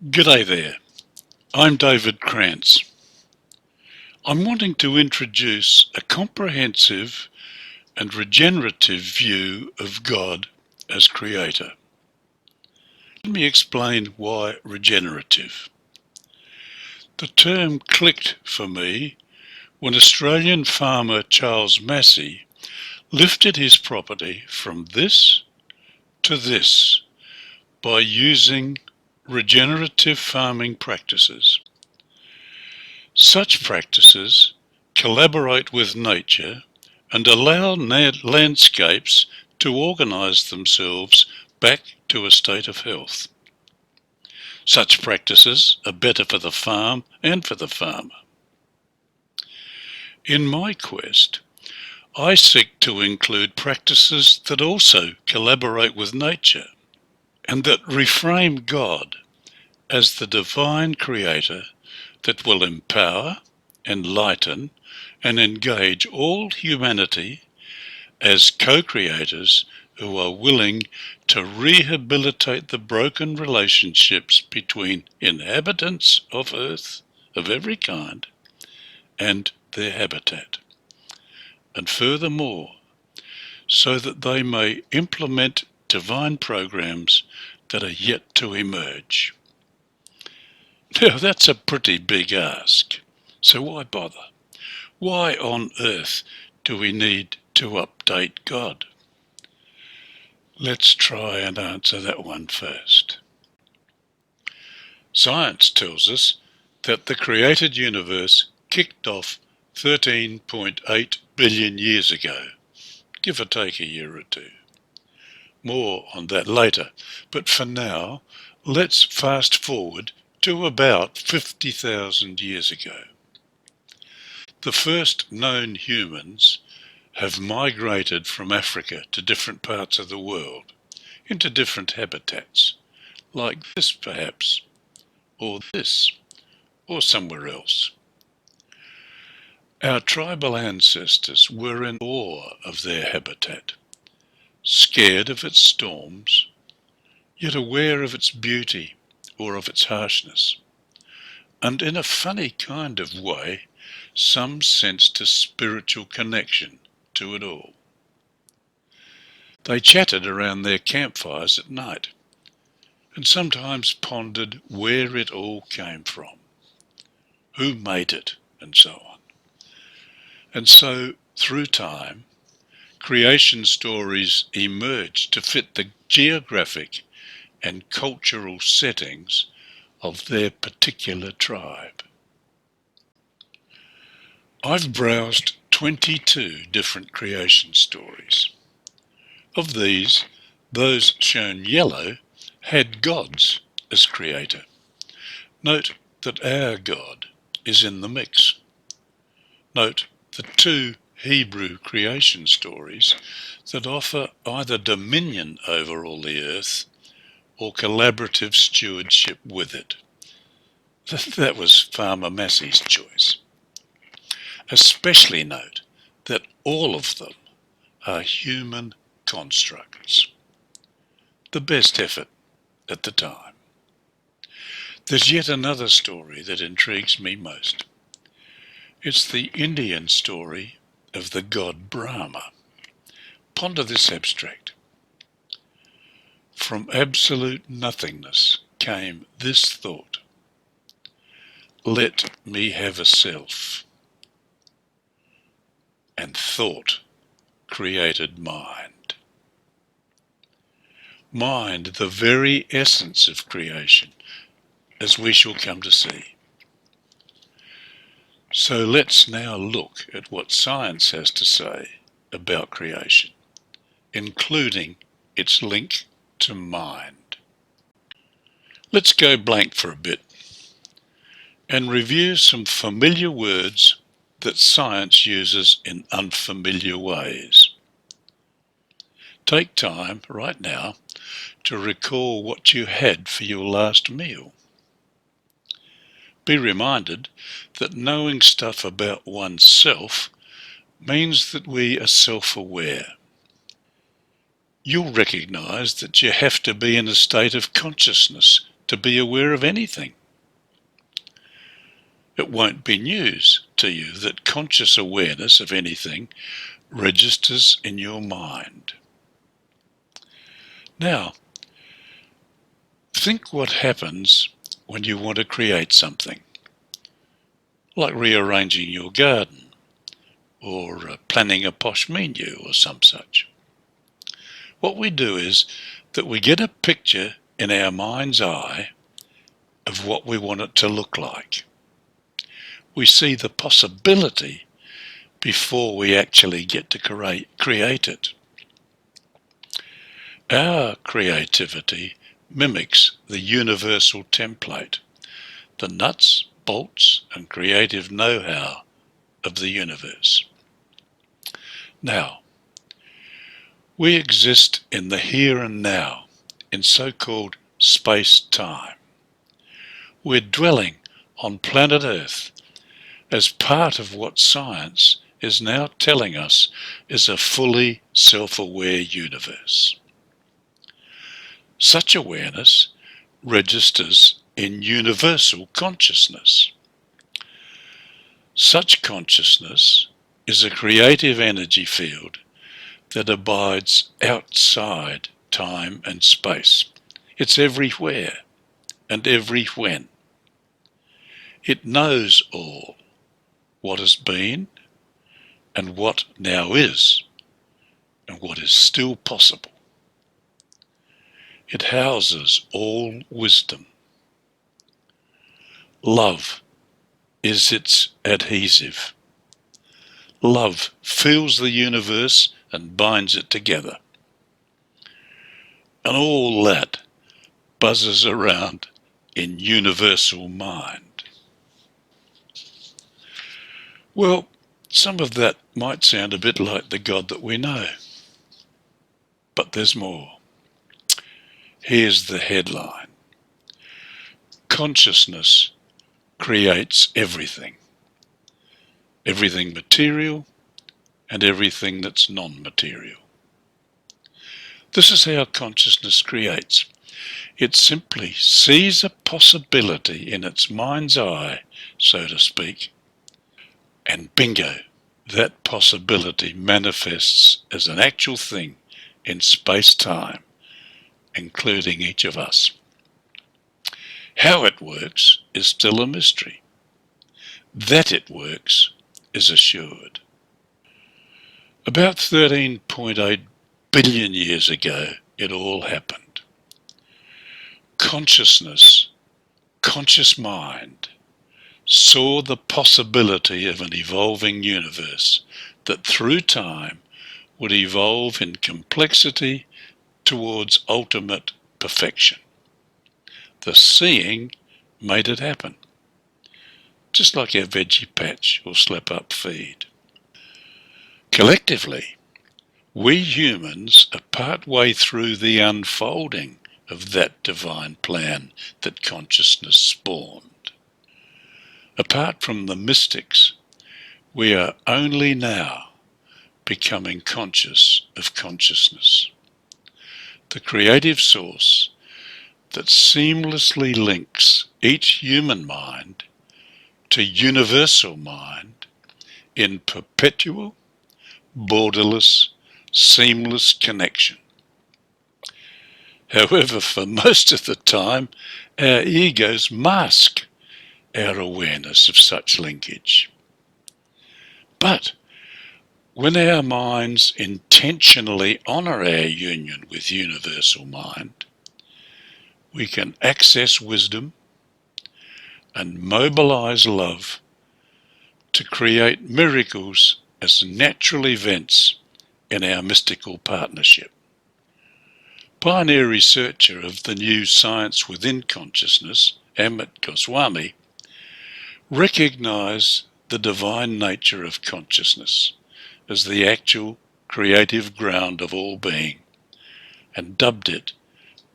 G'day there, I'm David Krantz. I'm wanting to introduce a comprehensive and regenerative view of God as Creator. Let me explain why regenerative. The term clicked for me when Australian farmer Charles Massey lifted his property from this to this by using regenerative farming practices. Such practices collaborate with nature and allow landscapes to organise themselves back to a state of health. Such practices are better for the farm and for the farmer. In my quest, I seek to include practices that also collaborate with nature and that reframe God as the divine creator that will empower, enlighten, and engage all humanity as co-creators who are willing to rehabilitate the broken relationships between inhabitants of Earth of every kind and their habitat. And furthermore, so that they may implement divine programs that are yet to emerge. Now that's a pretty big ask, so why bother? Why on earth do we need to update God? Let's try and answer that one first. Science tells us that the created universe kicked off 13.8 billion years ago, give or take a year or two. More on that later, but for now, let's fast forward to about 50,000 years ago. The first known humans have migrated from Africa to different parts of the world, into different habitats, like this perhaps, or this, or somewhere else. Our tribal ancestors were in awe of their habitat, scared of its storms, yet aware of its beauty or of its harshness, and in a funny kind of way, some sensed a spiritual connection to it all. They chatted around their campfires at night, and sometimes pondered where it all came from, who made it, and so on. And so, through time, creation stories emerged to fit the geographic and cultural settings of their particular tribe. I've browsed 22 different creation stories. Of these, those shown yellow had gods as creator. Note that our God is in the mix. Note the two Hebrew creation stories that offer either dominion over all the earth or collaborative stewardship with it. That was Farmer Massey's choice. Especially note that all of them are human constructs. The best effort at the time. There's yet another story that intrigues me most. It's the Indian story of the god Brahma. Ponder this abstract. From absolute nothingness came this thought: let me have a self. And thought created mind. Mind, the very essence of creation, as we shall come to see. So let's now look at what science has to say about creation, including its link to mind. Let's go blank for a bit and review some familiar words that science uses in unfamiliar ways. Take time right now to recall what you had for your last meal. Be reminded that knowing stuff about oneself means that we are self-aware. You'll recognise that you have to be in a state of consciousness to be aware of anything. It won't be news to you that conscious awareness of anything registers in your mind. Now, think what happens when you want to create something, like rearranging your garden or planning a posh menu or some such. What we do is that we get a picture in our mind's eye of what we want it to look like. We see the possibility before we actually get to create it. Our creativity mimics the universal template, the nuts, bolts, and creative know-how of the universe. Now, we exist in the here and now, in so-called space-time. We're dwelling on planet Earth as part of what science is now telling us is a fully self-aware universe. Such awareness registers in universal consciousness. Such consciousness is a creative energy field that abides outside time and space. It's everywhere and every when. It knows all, what has been and what now is, and what is still possible. It houses all wisdom. Love is its adhesive. Love fills the universe and binds it together. And all that buzzes around in universal mind. Well, some of that might sound a bit like the God that we know. But there's more. Here's the headline. Consciousness creates everything. Everything material and everything that's non-material. This is how consciousness creates. It simply sees a possibility in its mind's eye, so to speak, and bingo, that possibility manifests as an actual thing in space-time, including each of us. How it works is still a mystery. That it works is assured. About 13.8 billion years ago, it all happened. Consciousness, conscious mind, saw the possibility of an evolving universe that through time would evolve in complexity towards ultimate perfection. The seeing made it happen, just like our veggie patch or slap-up feed. Collectively, we humans are part way through the unfolding of that divine plan that consciousness spawned. Apart from the mystics, we are only now becoming conscious of consciousness, the creative source that seamlessly links each human mind to universal mind in perpetual, borderless, seamless connection. However, for most of the time, our egos mask our awareness of such linkage. But when our minds intentionally honour our union with universal mind, we can access wisdom and mobilise love to create miracles as natural events in our mystical partnership. Pioneer researcher of the new science within consciousness, Amit Goswami, recognised the divine nature of consciousness as the actual creative ground of all being and dubbed it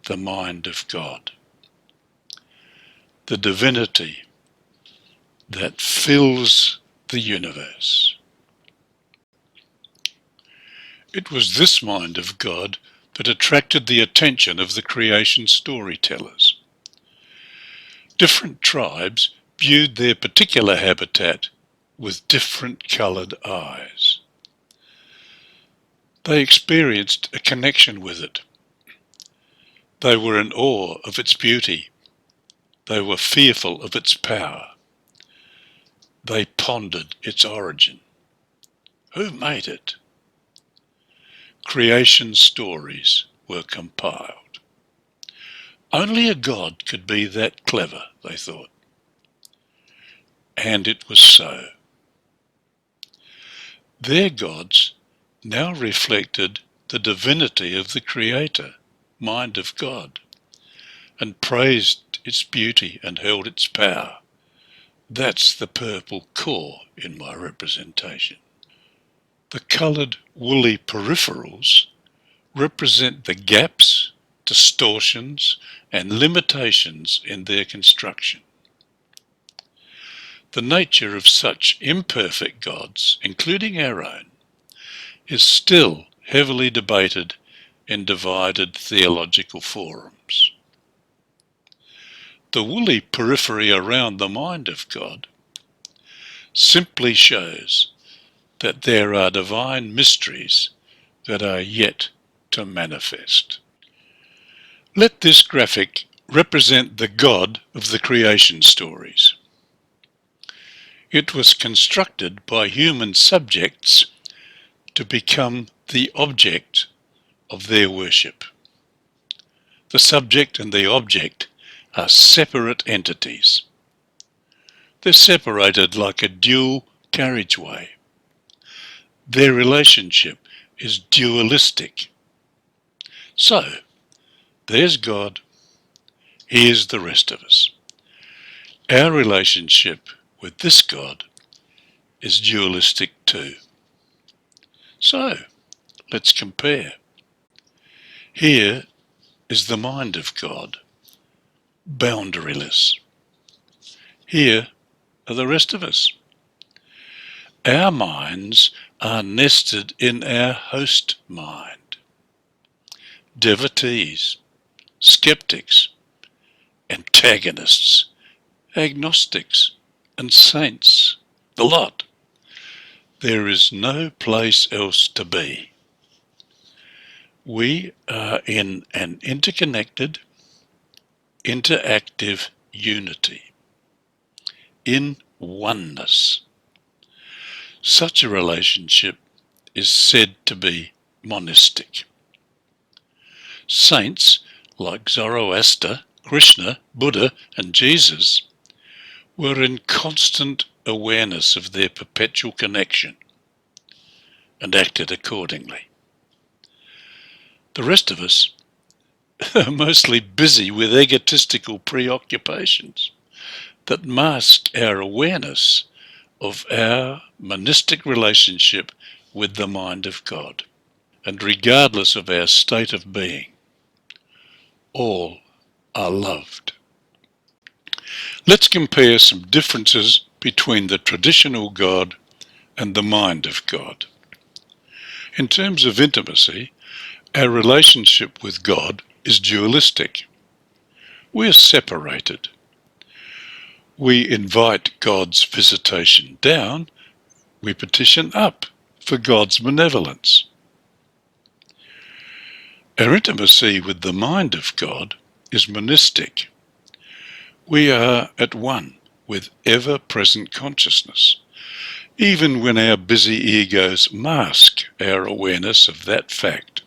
the mind of God. The divinity that fills the universe. It was this mind of God that attracted the attention of the creation storytellers. Different tribes viewed their particular habitat with different coloured eyes. They experienced a connection with it. They were in awe of its beauty. They were fearful of its power. They pondered its origin. Who made it? Creation stories were compiled. Only a god could be that clever, they thought. And it was so. Their gods now reflected the divinity of the Creator, mind of God, and praised its beauty and held its power. That's the purple core in my representation. The coloured woolly peripherals represent the gaps, distortions, and limitations in their construction. The nature of such imperfect gods, including our own, is still heavily debated in divided theological forums. The woolly periphery around the mind of God simply shows that there are divine mysteries that are yet to manifest. Let this graphic represent the God of the creation stories. It was constructed by human subjects to become the object of their worship. The subject and the object are separate entities. They're separated like a dual carriageway. Their relationship is dualistic. So, there's God, here's the rest of us. Our relationship with this God is dualistic too. So, let's compare. Here is the mind of God, boundaryless. Here are the rest of us. Our minds are nested in our host mind. Devotees, skeptics, antagonists, agnostics, and saints, the lot. There is no place else to be. We are in an interconnected, interactive unity, in oneness. Such a relationship is said to be monistic. Saints like Zoroaster, Krishna, Buddha, and Jesus were in constant awareness of their perpetual connection and acted accordingly. The rest of us are mostly busy with egotistical preoccupations that mask our awareness of our monistic relationship with the mind of God. And regardless of our state of being, all are loved. Let's compare some differences between the traditional God and the mind of God. In terms of intimacy, our relationship with God is dualistic. We are separated. We invite God's visitation down, we petition up for God's benevolence. Our intimacy with the mind of God is monistic. We are at one with ever-present consciousness, even when our busy egos mask our awareness of that fact.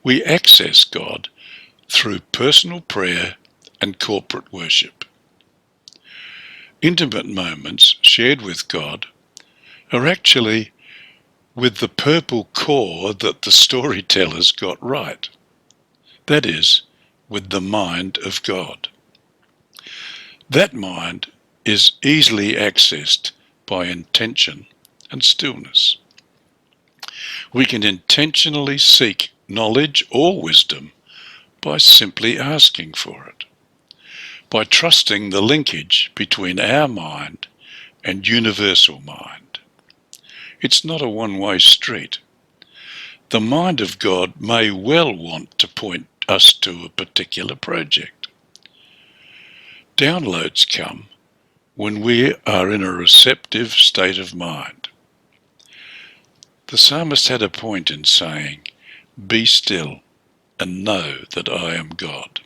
We access God through personal prayer and corporate worship. Intimate moments shared with God are actually with the purple core that the storytellers got right. That is, with the mind of God. That mind is easily accessed by intention and stillness. We can intentionally seek knowledge or wisdom by simply asking for it, by trusting the linkage between our mind and universal mind. It's not a one-way street. The mind of God may well want to point us to a particular project. Downloads come when we are in a receptive state of mind. The psalmist had a point in saying, "Be still and know that I am God."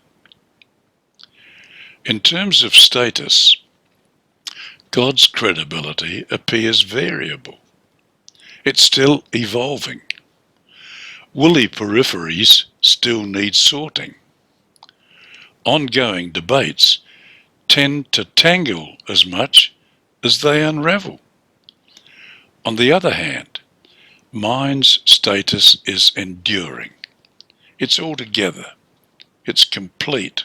In terms of status, God's credibility appears variable. It's still evolving. Woolly peripheries still need sorting. Ongoing debates tend to tangle as much as they unravel. On the other hand, mind's status is enduring. It's altogether. It's complete.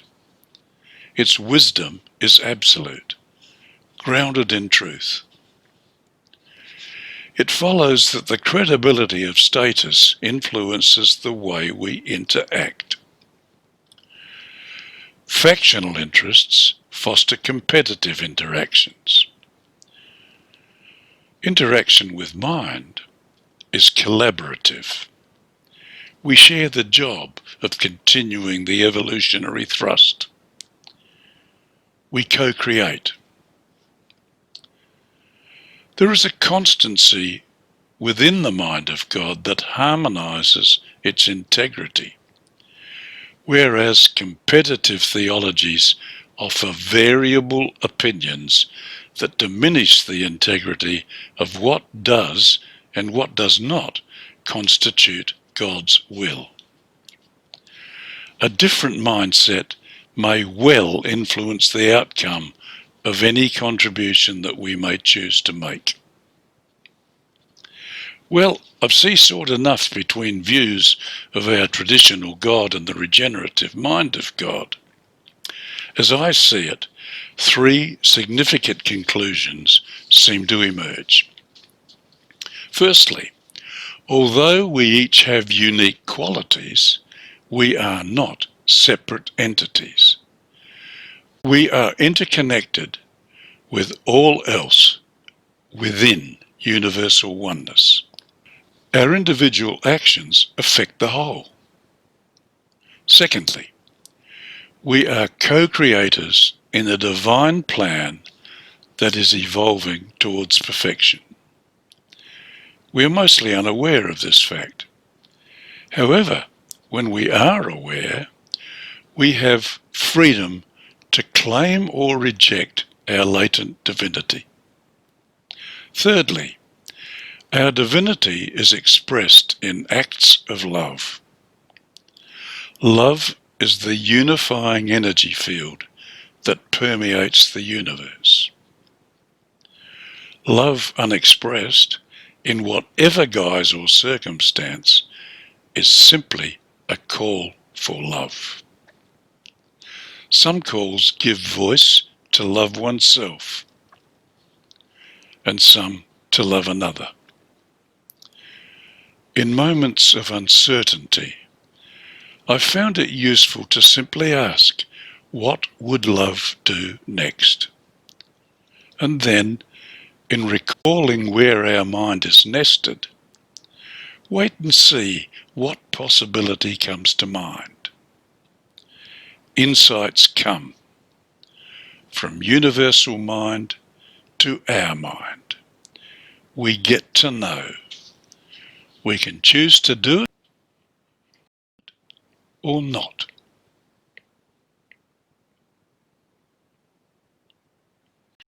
Its wisdom is absolute, grounded in truth. It follows that the credibility of status influences the way we interact. Factional interests foster competitive interactions. Interaction with mind is collaborative. We share the job of continuing the evolutionary thrust. We co-create. There is a constancy within the mind of God that harmonizes its integrity, whereas competitive theologies offer variable opinions that diminish the integrity of what does and what does not constitute God's will. A different mindset may well influence the outcome of any contribution that we may choose to make. Well, I've seesawed enough between views of our traditional God and the regenerative mind of God. As I see it, three significant conclusions seem to emerge. Firstly, although we each have unique qualities, we are not separate entities. We are interconnected with all else within universal oneness. Our individual actions affect the whole. Secondly, we are co-creators in a divine plan that is evolving towards perfection. We are mostly unaware of this fact. However, when we are aware, we have freedom to claim or reject our latent divinity. Thirdly, our divinity is expressed in acts of love. Love is the unifying energy field that permeates the universe. Love unexpressed, in whatever guise or circumstance, is simply a call for love. Some calls give voice to love oneself, and some to love another. In moments of uncertainty, I found it useful to simply ask, what would love do next? And then, in recalling where our mind is nested, wait and see what possibility comes to mind. Insights come from universal mind to our mind. We get to know. We can choose to do it or not.